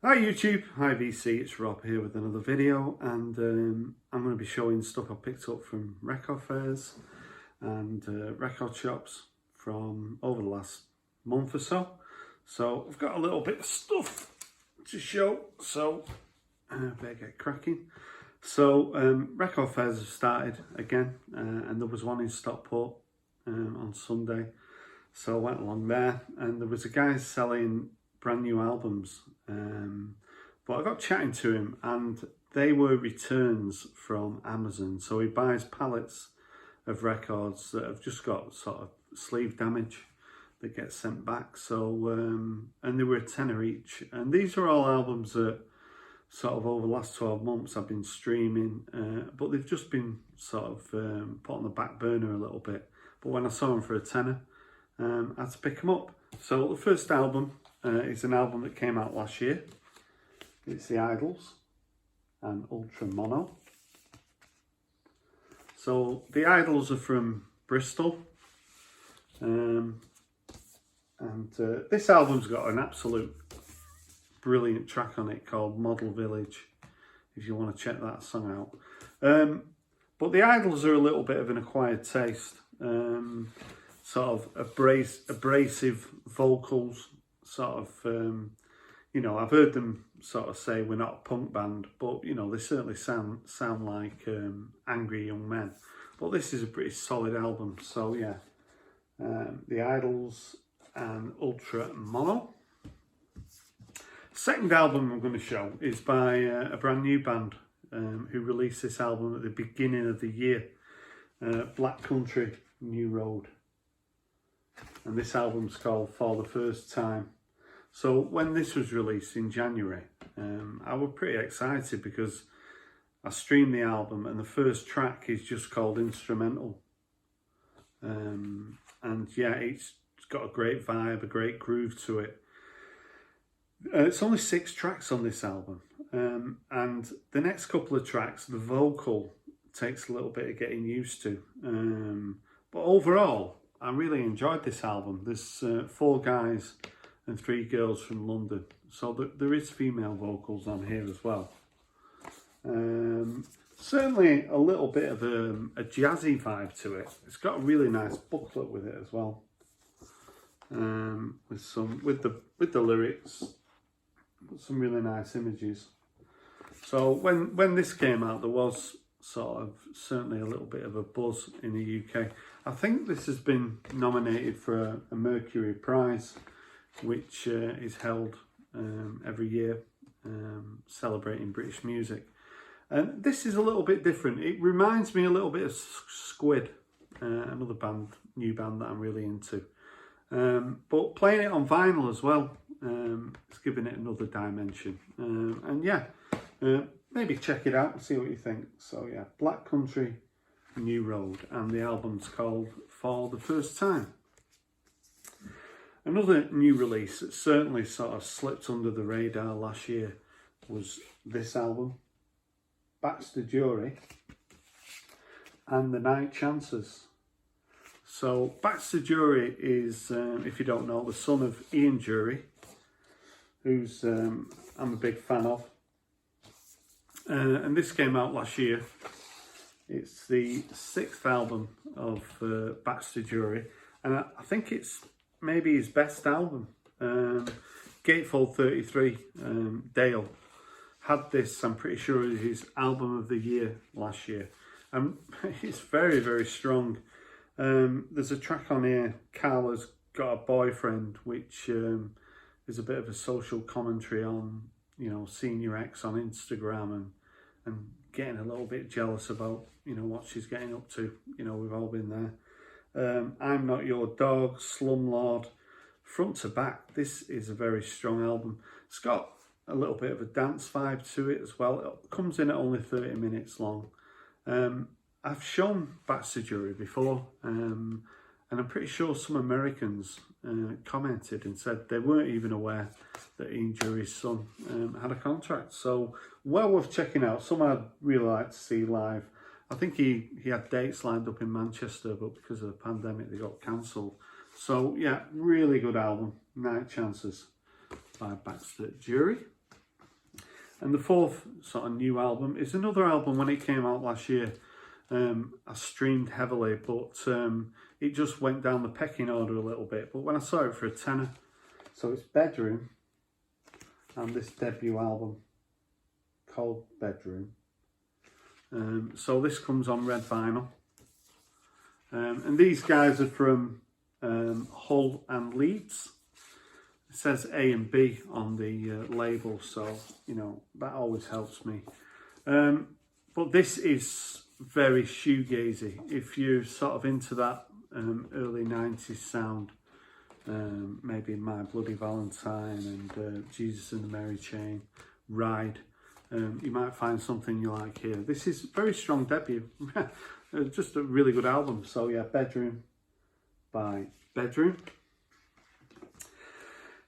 Hi YouTube, hi VC, it's Rob here with another video, and I'm going to be showing stuff I picked up from record fairs and record shops from over the last month or so. So I've got a little bit of stuff to show, so better get cracking. So record fairs have started again, and there was one in Stockport on Sunday, so I went along there and there was a guy selling brand new albums, but I got chatting to him and they were returns from Amazon. So he buys pallets of records that have just got sort of sleeve damage that get sent back. So and they were a tenner each, and these are all albums that sort of over the last 12 months I've been streaming, but they've just been sort of put on the back burner a little bit. But when I saw them for a tenner, I had to pick them up. So the first album is an album that came out last year. It's The Idols and Ultra Mono. So The Idols are from Bristol, and this album's got an absolute brilliant track on it called Model Village, if you want to check that song out. But The Idols are a little bit of an acquired taste, sort of abrasive vocals, sort of, you know, I've heard them sort of say we're not a punk band, but you know, they certainly sound like angry young men. But this is a pretty solid album, so yeah. The Idols and Ultra Mono. Second album I'm going to show is by a brand new band who released this album at the beginning of the year, Black Country, New Road. And this album's called For the First Time. So when this was released in January, I was pretty excited because I streamed the album and the first track is just called Instrumental. And yeah, it's got a great vibe, a great groove to it. It's only 6 tracks on this album, and the next couple of tracks, the vocal takes a little bit of getting used to. But overall, I really enjoyed this album. There's 4 guys and 3 girls from London, so there is female vocals on here as well. Certainly a little bit of a jazzy vibe to it. It's got a really nice booklet with it as well, with the lyrics, some really nice images. So when this came out, there was sort of certainly a little bit of a buzz in the UK. I think this has been nominated for a Mercury Prize, which is held every year, celebrating British music. And this is a little bit different. It reminds me a little bit of Squid, another new band that I'm really into. But playing it on vinyl as well, it's giving it another dimension. And yeah, maybe check it out and see what you think. So yeah, Black Country, New Road, and the album's called For the First Time. Another new release that certainly sort of slipped under the radar last year was this album, Baxter Jury and the Night Chances. So Baxter Jury is, if you don't know, the son of Ian Jury, who's I'm a big fan of. And this came out last year. It's the 6th album of Baxter Jury, and I think it's maybe his best album. Gatefold 33, Dale, had this, I'm pretty sure, is his album of the year last year. And it's very, very strong. There's a track on here, Carla's Got a Boyfriend, which is a bit of a social commentary on, you know, seeing your ex on Instagram and getting a little bit jealous about, you know, what she's getting up to. You know, we've all been there. I'm Not Your Dog, Slumlord, front to back. This is a very strong album. It's got a little bit of a dance vibe to it as well. It comes in at only 30 minutes long. I've shown Baxter Jury before, and I'm pretty sure some Americans commented and said they weren't even aware that Ian Jury's son had a contract. So well worth checking out. Some I'd really like to see live. I think he had dates lined up in Manchester, but because of the pandemic they got cancelled. So yeah, really good album, Night Chances by Baxter Jury. And the fourth sort of new album is another album when it came out last year. I streamed heavily, but it just went down the pecking order a little bit. But when I saw it for a tenner, so it's Bedroom, and this debut album called Bedroom. So this comes on red vinyl. And these guys are from Hull and Leeds. It says A and B on the label, so, you know, that always helps me. But this is very shoegazy. If you're sort of into that early 90s sound, maybe My Bloody Valentine and Jesus and the Mary Chain, Ride, you might find something you like here. This is a very strong debut. Just a really good album. So yeah, Bedroom by Bedroom.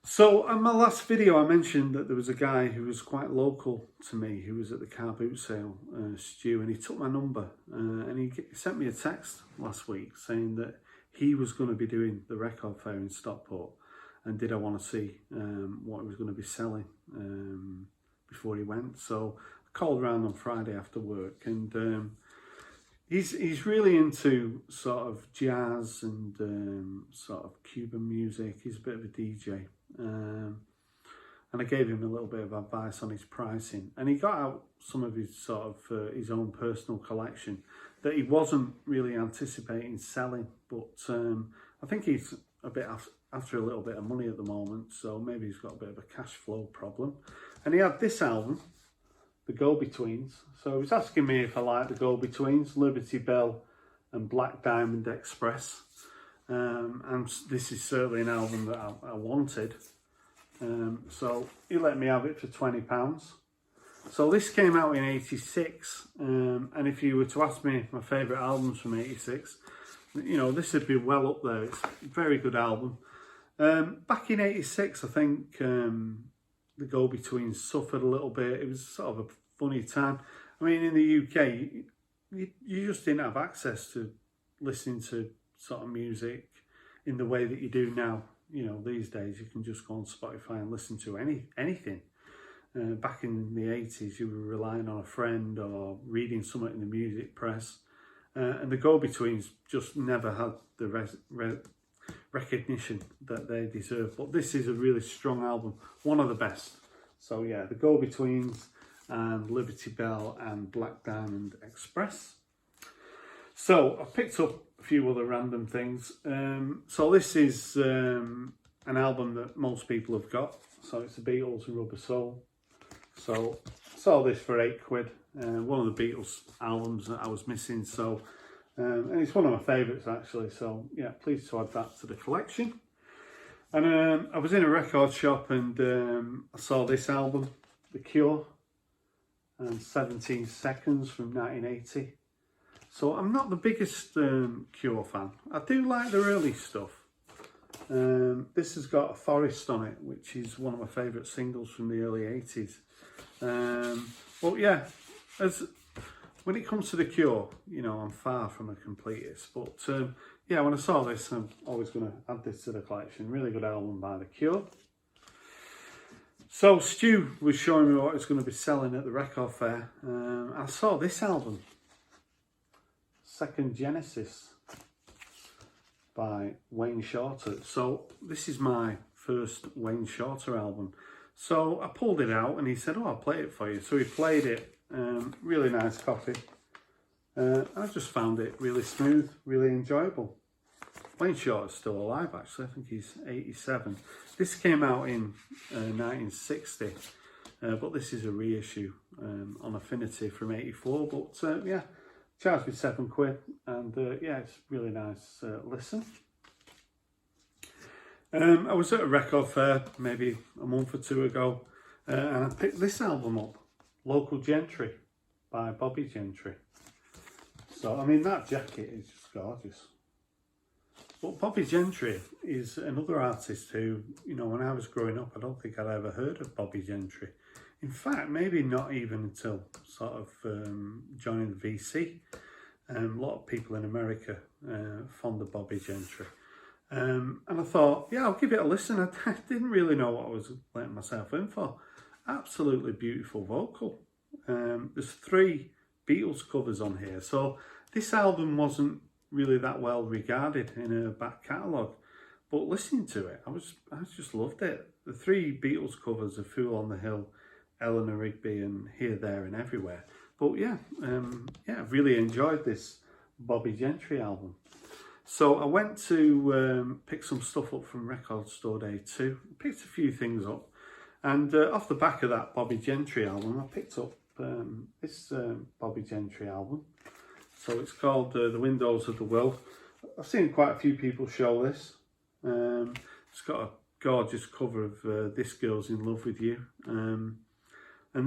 So in my last video I mentioned that there was a guy who was quite local to me who was at the car boot sale, Stu, and he took my number and he sent me a text last week saying that he was going to be doing the record fair in Stockport, and did I want to see what he was going to be selling before he went. So I called around on Friday after work, and he's really into sort of jazz and sort of Cuban music. He's a bit of a DJ. And I gave him a little bit of advice on his pricing, and he got out some of his sort of his own personal collection that he wasn't really anticipating selling, but I think he's a bit after a little bit of money at the moment, so maybe he's got a bit of a cash flow problem. And he had this album, The Go-Betweens. So he was asking me if I like The Go-Betweens, Liberty Bell and Black Diamond Express. And this is certainly an album that I wanted. So he let me have it for £20. So this came out in '86, and if you were to ask me my favourite albums from '86, you know, this would be well up there. It's a very good album. Back in '86, I think The Go-Betweens suffered a little bit. It was sort of a funny time. I mean, in the UK, you just didn't have access to listening to sort of music in the way that you do now. You know, these days you can just go on Spotify and listen to anything. Back in the 80s, you were relying on a friend or reading something in the music press. And the Go-Betweens just never had the recognition that they deserve. But this is a really strong album, one of the best. So yeah, the Go-Betweens and Liberty Bell and Black Diamond Express. So I picked up a few other random things. So this is an album that most people have got. So it's the Beatles' Rubber Soul. So I saw this for £8. One of the Beatles albums that I was missing. So and it's one of my favourites actually. So yeah, pleased to add that to the collection. And I was in a record shop and I saw this album, The Cure, and 17 Seconds from 1980. So I'm not the biggest Cure fan. I do like their early stuff. This has got A Forest on it, which is one of my favourite singles from the early 80s. But yeah, when it comes to The Cure, you know, I'm far from a completist. But yeah, when I saw this, I'm always going to add this to the collection. Really good album by The Cure. So Stu was showing me what he's going to be selling at the record fair. I saw this album, Second Genesis by Wayne Shorter. So this is my first Wayne Shorter album. So I pulled it out and he said, oh, I'll play it for you. So he played it, really nice copy. I just found it really smooth, really enjoyable. Wayne Shorter's still alive actually, I think he's 87. This came out in 1960, but this is a reissue on Affinity from 84. But yeah, charged me £7, and yeah, it's really nice listen. I was at a record fair maybe a month or two ago, and I picked this album up, Local Gentry by Bobby Gentry. So I mean, that jacket is just gorgeous. But Bobby Gentry is another artist who, you know, when I was growing up, I don't think I'd ever heard of Bobby Gentry. In fact, maybe not even until sort of joining the VC. A lot of people in America fond of Bobby Gentry. And I thought, yeah, I'll give it a listen. I didn't really know what I was letting myself in for. absolutely beautiful vocal. There's 3 Beatles covers on here, so this album wasn't really that well regarded in her back catalogue, but listening to it, I just loved it. The 3 Beatles covers are Fool on the Hill, Eleanor Rigby, and Here, There and Everywhere. But yeah, I really enjoyed this Bobby Gentry album. So I went to pick some stuff up from Record Store Day 2, picked a few things up, and off the back of that Bobby Gentry album, I picked up this Bobby Gentry album. So it's called The Windows of the World. I've seen quite a few people show this. It's got a gorgeous cover of This Girl's in Love with You. And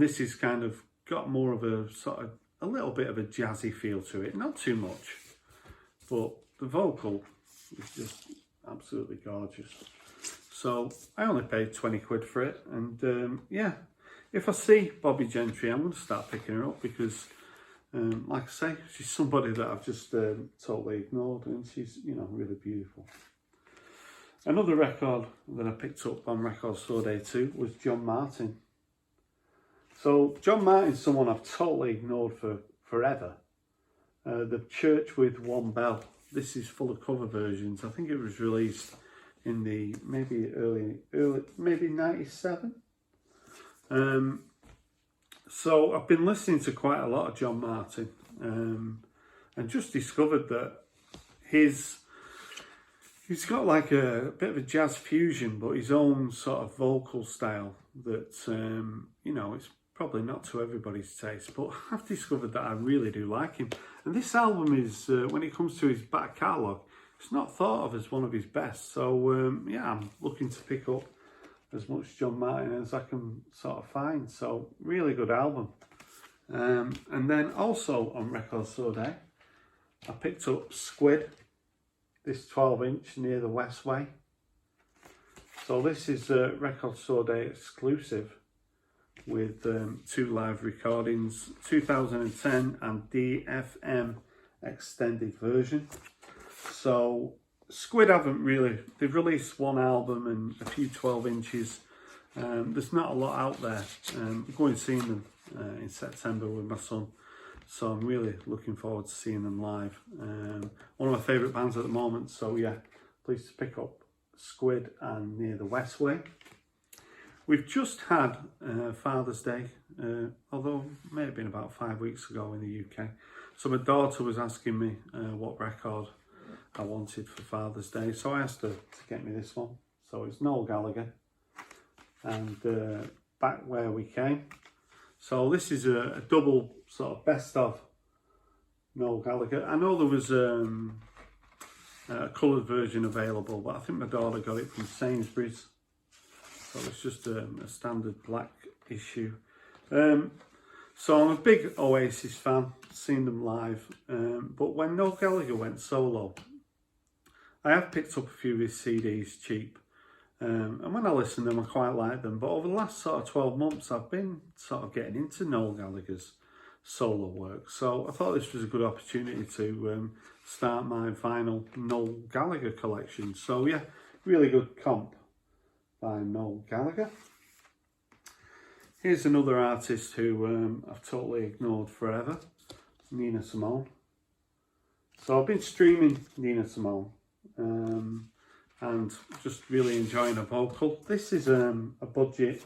this is kind of got more of a sort of a little bit of a jazzy feel to it. Not too much, but the vocal is just absolutely gorgeous. So I only paid 20 quid for it. And yeah, if I see Bobby Gentry, I'm going to start picking her up because like I say, she's somebody that I've just totally ignored, and she's, you know, really beautiful. Another record that I picked up on Record Store Day 2 was John Martin. So John Martin's someone I've totally ignored for forever. The Church with One Bell. This is full of cover versions. I think it was released in the maybe early maybe 97. So I've been listening to quite a lot of John Martin, and just discovered that he's got like a bit of a jazz fusion, but his own sort of vocal style that, you know, it's probably not to everybody's taste, but I've discovered that I really do like him. And this album is, when it comes to his back catalogue, it's not thought of as one of his best. So yeah, I'm looking to pick up as much John Martin as I can sort of find. So really good album. And then also on Record Store Day, I picked up Squid, this 12-inch Near the Westway. So this is a Record Store Day exclusive with 2 live recordings, 2010 and DFM extended version. So Squid they've released 1 album and a few 12 inches. There's not a lot out there. I'm going to see them in September with my son, so I'm really looking forward to seeing them live. One of my favourite bands at the moment, so yeah, pleased to pick up Squid and Near the Westway. We've just had Father's Day, although it may have been about 5 weeks ago in the UK. So my daughter was asking me what record I wanted for Father's Day, so I asked her to get me this one. So it's Noel Gallagher and Back Where We Came. So this is a double sort of best of Noel Gallagher. I know there was a coloured version available, but I think my daughter got it from Sainsbury's. So it's just a standard black issue. So I'm a big Oasis fan, seen them live. But when Noel Gallagher went solo, I have picked up a few of his CDs cheap. And when I listen to them, I quite like them. But over the last sort of 12 months, I've been sort of getting into Noel Gallagher's solo work. So I thought this was a good opportunity to start my vinyl Noel Gallagher collection. So yeah, really good comp by Noel Gallagher. Here's another artist who I've totally ignored forever, Nina Simone. So I've been streaming Nina Simone and just really enjoying her vocal. This is a budget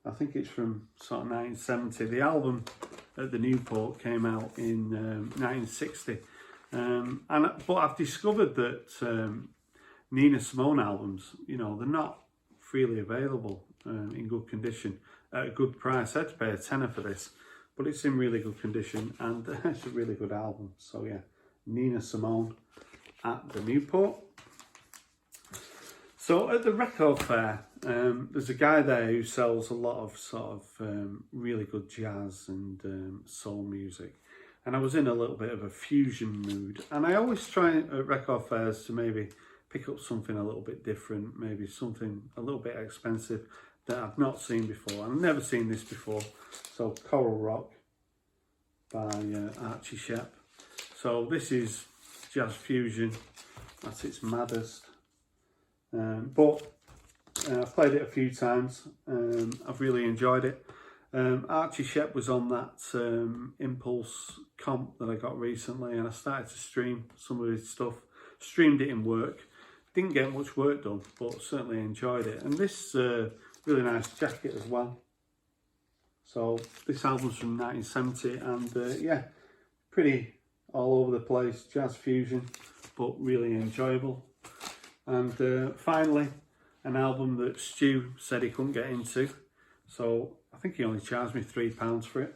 but I think it's from sort of 1970. The album at the Newport came out in 1960. But I've discovered that Nina Simone albums, you know, they're not freely available in good condition at a good price. I had to pay a tenner for this, but it's in really good condition and it's a really good album. So yeah, Nina Simone at the Newport. So at the record fair, there's a guy there who sells a lot of sort of really good jazz and soul music. And I was in a little bit of a fusion mood. And I always try at record fairs to maybe pick up something a little bit different, maybe something a little bit expensive that I've not seen before. I've never seen this before. So Coral Rock by Archie Shepp. So this is jazz fusion at its maddest. But I've played it a few times. I've really enjoyed it. Archie Shep was on that Impulse comp that I got recently, and I started to stream some of his stuff. Streamed it in work. Didn't get much work done, but certainly enjoyed it. And this really nice jacket as well. So this album's from 1970, and yeah, pretty all over the place, jazz fusion, but really enjoyable. And finally, an album that Stu said he couldn't get into, so I think he only charged me £3 for it.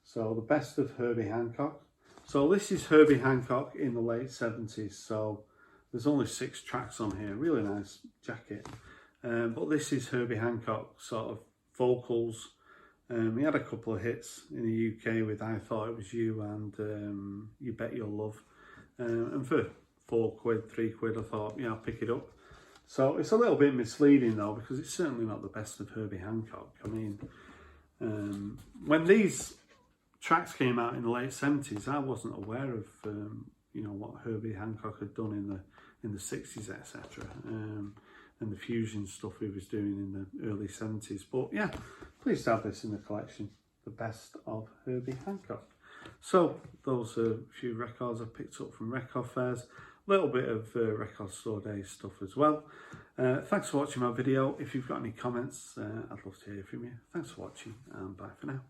So the best of Herbie Hancock. So this is Herbie Hancock in the late 70s, so there's only 6 tracks on here. Really nice jacket. But this is Herbie Hancock sort of vocals. He had a couple of hits in the UK with I Thought It Was You and You Bet Your Love. And for £4, £3, I thought, yeah, I'll pick it up. So it's a little bit misleading though, because it's certainly not the best of Herbie Hancock. I mean, when these tracks came out in the late 70s, I wasn't aware of you know, what Herbie Hancock had done in the 60s, etc. And the fusion stuff he was doing in the early 70s. But yeah, pleased to have this in the collection, the best of Herbie Hancock. So those are a few records I picked up from record fairs, a little bit of record store day stuff as well. Thanks for watching my video. If you've got any comments, I'd love to hear from you. Thanks for watching, and bye for now.